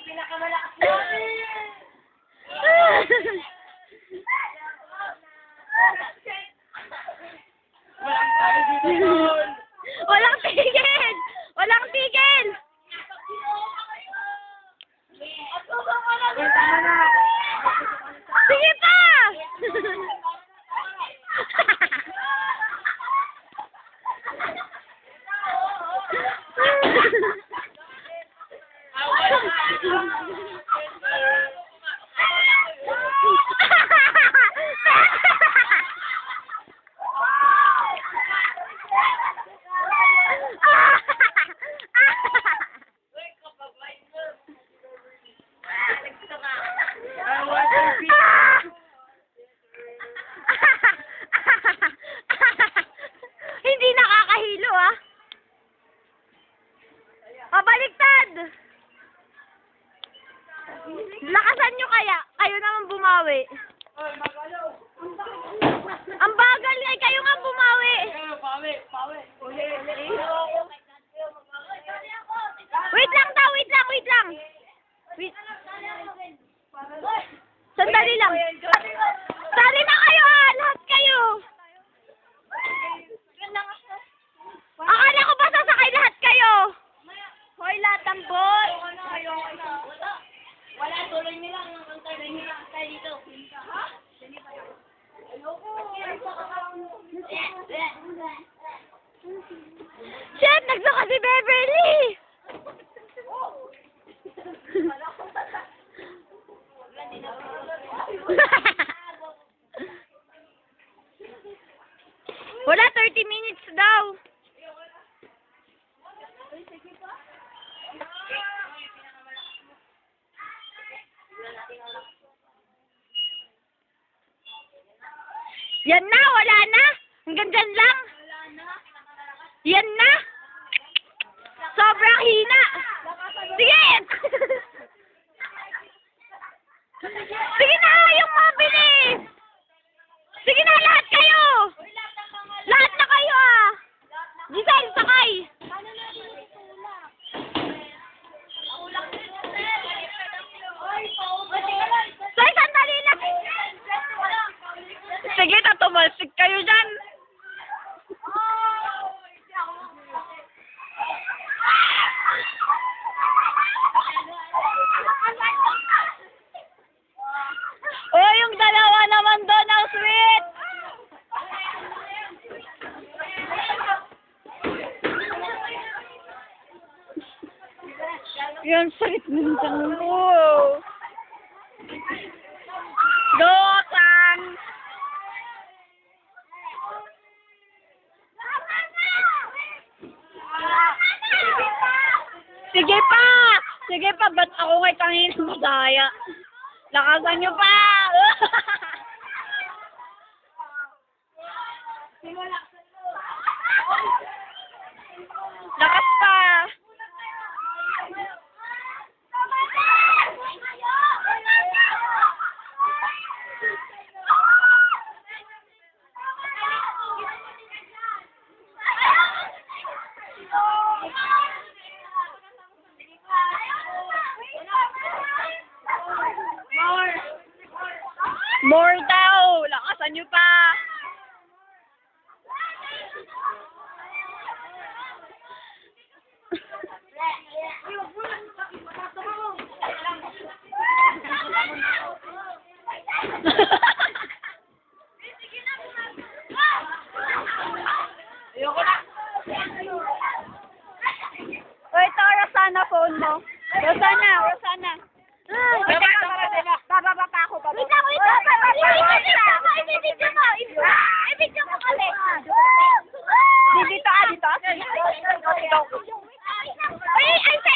Pinakamalakas namin! Walang tayo dito, Tol! Walang tigil! Walang tigil! Uy, tama na! Sige pa! Hindi nakakahilo, ah. Pabaliktad! Lakasan nyo kaya. Kayo naman bumawi. Ang bagal nga. Kayo nga bumawi. Wait lang daw. Wait lang. Wait lang. Wait. Sandali lang. Sali na kayo, ah. Lahat kayo. Akala ko ba sasakay lahat kayo? Hoy, lahat ng boy. Wala, tuloy nila ang antay dito. Ha? Ayoko. Shit, nagsaka si Beverly. Wala, 30 minutes daw. Yan na, wala na. Hanggang dyan lang. Yan na. Sobrang hina. Sige. Sige na, yung mabilis. Sige na, lahat kayo. Lahat na kayo, ah. Giselle, sakay. Soy, sandali lang. Sige, tatumalsik kayo dyan. Oh, yung dalawa naman doon ang sweet. Yan, sakit ng tiyan mo. Dotan! Sige pa! Sige pa, ba't ako ngay kanina madaya? Lakasan nyo pa! Lakas pa! More daw! Lakasan nyo pa! Oy, ito, Rosana, phone mo. Rosana. Wait lang, bababa pa ako. Wait lang. Ibibidyo mo. Ibibidyo mo kami. Dito. Uy, ay,